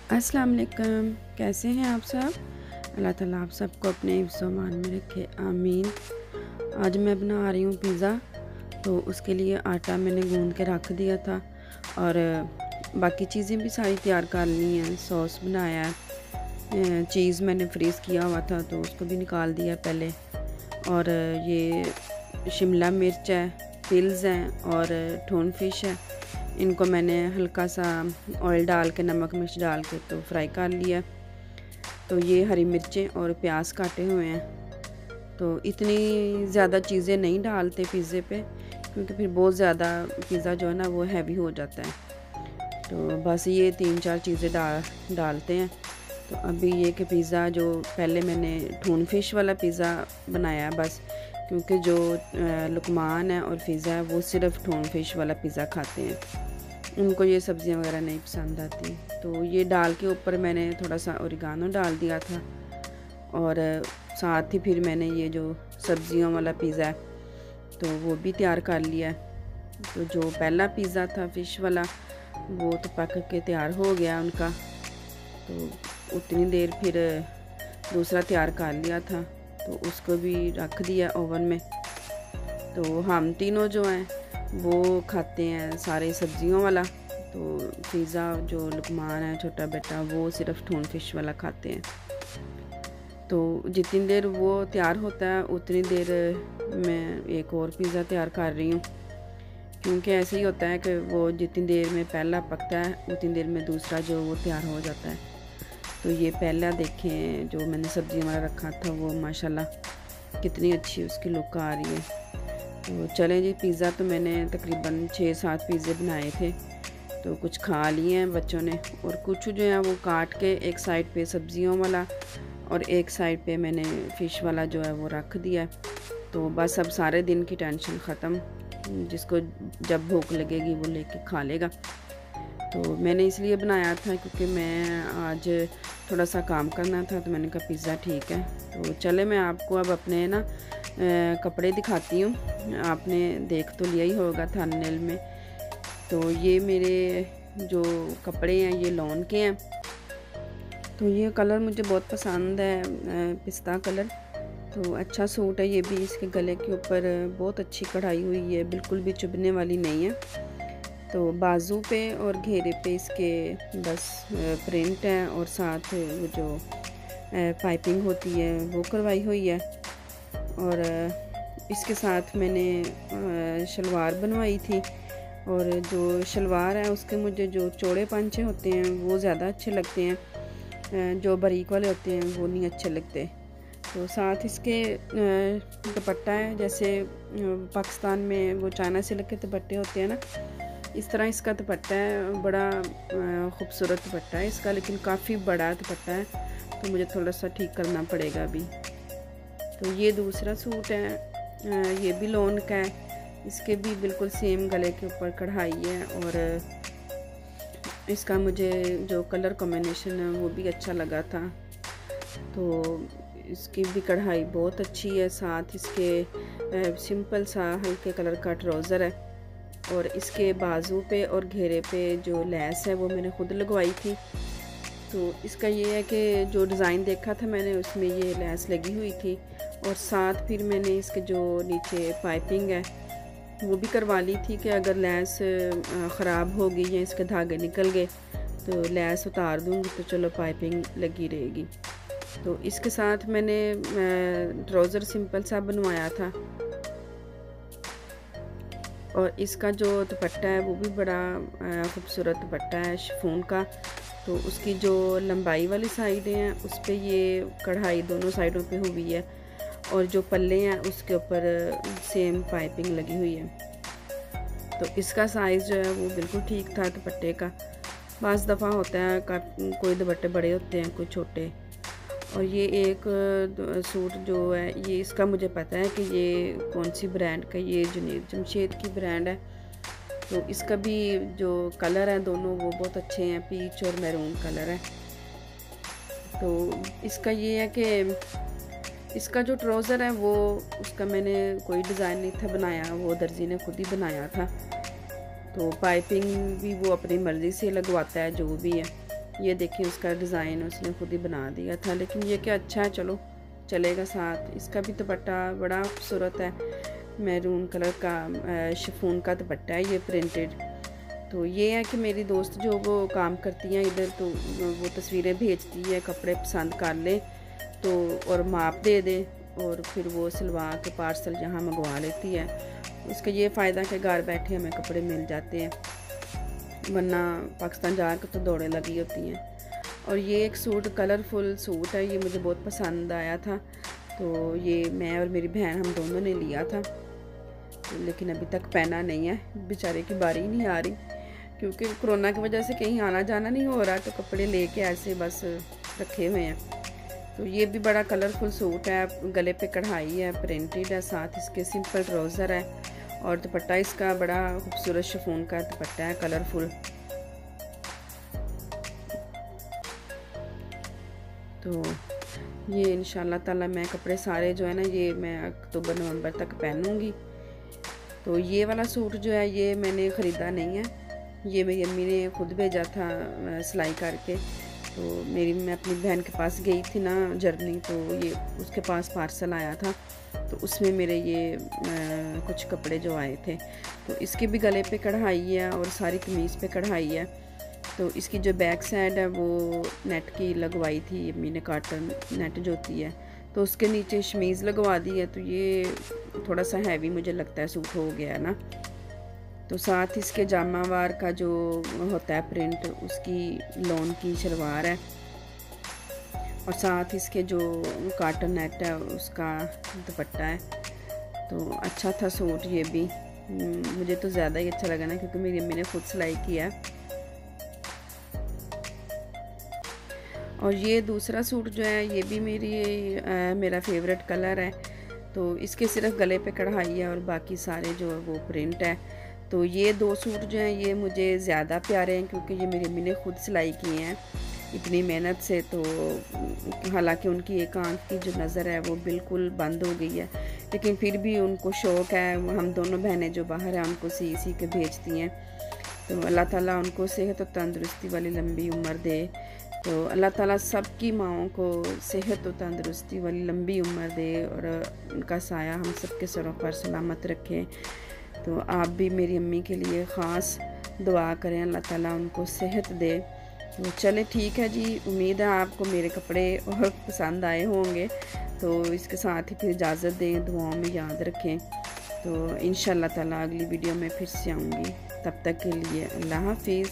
अस्सलाम वालेकुम। कैसे हैं आप सब? अल्लाह ताला आप सबको अपने हिफ्ज़-ओ-अमान में रखे, आमीन। आज मैं बना रही हूँ पिज़्ज़ा। तो उसके लिए आटा मैंने गूंद के रख दिया था और बाकी चीज़ें भी सारी तैयार कर ली हैं। सॉस बनाया है, चीज़ मैंने फ्रीज़ किया हुआ था तो उसको भी निकाल दिया पहले। और ये शिमला मिर्च है, फिल्स हैं और टून फिश है। इनको मैंने हल्का सा ऑयल डाल के, नमक मिर्च डाल के तो फ्राई कर लिया। तो ये हरी मिर्चें और प्याज काटे हुए हैं। तो इतनी ज़्यादा चीज़ें नहीं डालते पिज़्ज़े पे, क्योंकि फिर बहुत ज़्यादा पिज़्ज़ा जो है ना वो हैवी हो जाता है। तो बस ये 3-4 चीज़ें डालते हैं। तो अभी ये कि पिज़्ज़ा जो पहले मैंने टून फिश वाला पिज़्ज़ा बनाया बस, क्योंकि जो लुकमान है और फ़िज़ा है वो सिर्फ़ टून फिश वाला पिज़्ज़ा खाते हैं, उनको ये सब्ज़ियाँ वगैरह नहीं पसंद आती। तो ये डाल के ऊपर मैंने थोड़ा सा ओरिगानो डाल दिया था और साथ ही फिर मैंने ये जो सब्ज़ियों वाला पिज़्ज़ा है तो वो भी तैयार कर लिया। तो जो पहला पिज़्ज़ा था फ़िश वाला वो तो पक के तैयार हो गया उनका, तो उतनी देर फिर दूसरा तैयार कर लिया था तो उसको भी रख दिया ओवन में। तो हम तीनों जो हैं वो खाते हैं सारे सब्जियों वाला, तो पिज़्ज़ा जो लुकमान है छोटा बेटा वो सिर्फ टून फिश वाला खाते हैं। तो जितनी देर वो तैयार होता है उतनी देर मैं एक और पिज़्ज़ा तैयार कर रही हूँ, क्योंकि ऐसे ही होता है कि वो जितनी देर में पहला पकता है उतनी देर में दूसरा जो वो तैयार हो जाता है। तो ये पहला देखें जो मैंने सब्ज़ी वाला रखा था वो माशाल्लाह कितनी अच्छी उसकी लुक आ रही है। तो चलें जी, पिज़्ज़ा तो मैंने तकरीबन 6-7 पिज़्ज़े बनाए थे, तो कुछ खा लिए हैं बच्चों ने और कुछ जो है वो काट के एक साइड पे सब्जियों वाला और एक साइड पे मैंने फ़िश वाला जो है वो रख दिया। तो बस अब सारे दिन की टेंशन ख़त्म, जिसको जब भूख लगेगी वो लेके खा लेगा। तो मैंने इसलिए बनाया था क्योंकि मैं आज थोड़ा सा काम करना था, तो मैंने कहा पिज़्ज़ा ठीक है। तो चले मैं आपको अब अपने ना कपड़े दिखाती हूँ। आपने देख तो लिया ही होगा थंबनेल में। तो ये मेरे जो कपड़े हैं ये लॉन के हैं। तो ये कलर मुझे बहुत पसंद है, पिस्ता कलर। तो अच्छा सूट है ये भी, इसके गले के ऊपर बहुत अच्छी कढ़ाई हुई है, बिल्कुल भी चुभने वाली नहीं है। तो बाजू पे और घेरे पे इसके बस प्रिंट है और साथ वो जो पाइपिंग होती है वो करवाई हुई है। और इसके साथ मैंने शलवार बनवाई थी, और जो शलवार है उसके मुझे जो चौड़े पांचे होते हैं वो ज़्यादा अच्छे लगते हैं, जो बारीक वाले होते हैं वो नहीं अच्छे लगते। तो साथ इसके दुपट्टा है, जैसे पाकिस्तान में वो चाइना सिल्क के दुपट्टे होते हैं ना, इस तरह इसका दुपट्टा है। बड़ा खूबसूरत दुपट्टा है इसका, लेकिन काफ़ी बड़ा दुपट्टा है तो मुझे थोड़ा सा ठीक करना पड़ेगा अभी। तो ये दूसरा सूट है, ये भी लॉन का है, इसके भी बिल्कुल सेम गले के ऊपर कढ़ाई है और इसका मुझे जो कलर कॉम्बिनेशन है वो भी अच्छा लगा था। तो इसकी भी कढ़ाई बहुत अच्छी है। साथ इसके सिंपल सा हल्के कलर का ट्राउज़र है और इसके बाजू पे और घेरे पे जो लेस है वो मैंने खुद लगवाई थी। तो इसका ये है कि जो डिज़ाइन देखा था मैंने उसमें ये लेस लगी हुई थी, और साथ फिर मैंने इसके जो नीचे पाइपिंग है वो भी करवा ली थी कि अगर लेस ख़राब हो गई या इसके धागे निकल गए तो लेस उतार दूँगी तो चलो पाइपिंग लगी रहेगी। तो इसके साथ मैंने ट्राउज़र सिंपल सा बनवाया था, और इसका जो दुपट्टा है वो भी बड़ा खूबसूरत दुपट्टा है शिफॉन का। तो उसकी जो लंबाई वाली साइडें हैं उस पर ये कढ़ाई दोनों साइडों पे हुई है, और जो पल्ले हैं उसके ऊपर सेम पाइपिंग लगी हुई है। तो इसका साइज़ जो है वो बिल्कुल ठीक था दुपट्टे का। बाज़ दफ़ा होता है कोई दुपट्टे बड़े होते हैं कोई छोटे। और ये एक सूट जो है ये इसका मुझे पता है कि ये कौन सी ब्रांड का, ये जुनैद जमशेद की ब्रांड है। तो इसका भी जो कलर है दोनों वो बहुत अच्छे हैं, पीच और मैरून कलर है। तो इसका ये है कि इसका जो ट्राउज़र है वो उसका मैंने कोई डिज़ाइन नहीं था बनाया, वो दर्जी ने खुद ही बनाया था। तो पाइपिंग भी वो अपनी मर्ज़ी से लगवाता है जो भी है। ये देखिए उसका डिज़ाइन उसने खुद ही बना दिया था, लेकिन ये क्या अच्छा है, चलो चलेगा साथ। इसका भी दुपट्टा बड़ा खूबसूरत है, मैरून कलर का शिफॉन का दुपट्टा है ये प्रिंटेड। तो ये है कि मेरी दोस्त जो वो काम करती हैं इधर, तो वो तस्वीरें भेजती है, कपड़े पसंद कर ले तो और माप दे दे और फिर वो सिलवा के पार्सल यहाँ मंगवा लेती है। उसका ये फ़ायदा कि घर बैठे हमें कपड़े मिल जाते हैं, वरना पाकिस्तान जाकर तो दौड़ें लगी होती हैं। और ये एक सूट कलरफुल सूट है, ये मुझे बहुत पसंद आया था, तो ये मैं और मेरी बहन हम दोनों ने लिया था, तो लेकिन अभी तक पहना नहीं है, बेचारे की बारी नहीं आ रही क्योंकि कोरोना की वजह से कहीं आना जाना नहीं हो रहा, तो कपड़े लेके ऐसे बस रखे हुए हैं। तो ये भी बड़ा कलरफुल सूट है, गले पे कढ़ाई है, प्रिंटेड है, साथ इसके सिंपल ट्राउज़र है और दुपट्टा इसका बड़ा खूबसूरत शिफॉन का दुपट्टा है कलरफुल। तो ये इंशाल्लाह ताला मैं कपड़े सारे जो है ना ये मैं अक्टूबर नवंबर तक पहनूंगी। तो ये वाला सूट जो है ये मैंने ख़रीदा नहीं है, ये मेरी अम्मी ने खुद भेजा था सिलाई करके। तो मैं अपनी बहन के पास गई थी ना जर्मनी, तो ये उसके पास पार्सल आया था, तो उसमें मेरे ये कुछ कपड़े जो आए थे। तो इसके भी गले पे कढ़ाई है और सारी कमीज़ पे कढ़ाई है। तो इसकी जो बैक साइड है वो नेट की लगवाई थी अम्मी ने, कॉटन नेट जो होती है, तो उसके नीचे शमीज़ लगवा दी है। तो ये थोड़ा सा हैवी मुझे लगता है सूट हो गया है ना। तो साथ इसके जामावार का जो होता है प्रिंट, उसकी लॉन की शलवार है और साथ इसके जो कॉटन नेट है उसका दुपट्टा है। तो अच्छा था सूट ये भी, मुझे तो ज़्यादा ही अच्छा लगा ना क्योंकि मेरी अम्मी ने खुद सिलाई किया। और ये दूसरा सूट जो है ये भी मेरा फेवरेट कलर है। तो इसके सिर्फ गले पे कढ़ाई है और बाकी सारे जो है वो प्रिंट है। तो ये दो सूट जो हैं ये मुझे ज़्यादा प्यारे हैं क्योंकि ये मेरी अम्मी ने खुद सिलाई किए हैं इतनी मेहनत से। तो हालांकि उनकी एक आंख की जो नज़र है वो बिल्कुल बंद हो गई है, लेकिन फिर भी उनको शौक़ है, हम दोनों बहनें जो बाहर हैं उनको सी सी के भेजती हैं। तो अल्लाह ताला उनको सेहत और तंदुरुस्ती वाली लंबी उम्र दे। तो अल्लाह ताला सबकी माओं को सेहत और तंदुरुस्ती वाली लंबी उम्र दे और उनका साया हम सबके सरों पर सलामत रखे। तो आप भी मेरी अम्मी के लिए ख़ास दुआ करें, अल्लाह ताला उनको सेहत दे। तो चले ठीक है जी, उम्मीद है आपको मेरे कपड़े और पसंद आए होंगे। तो इसके साथ ही फिर इजाज़त दें, दुआओं में याद रखें। तो इंशाअल्लाह ताला अगली वीडियो में फिर से आऊँगी, तब तक के लिए अल्लाह हाफिज़।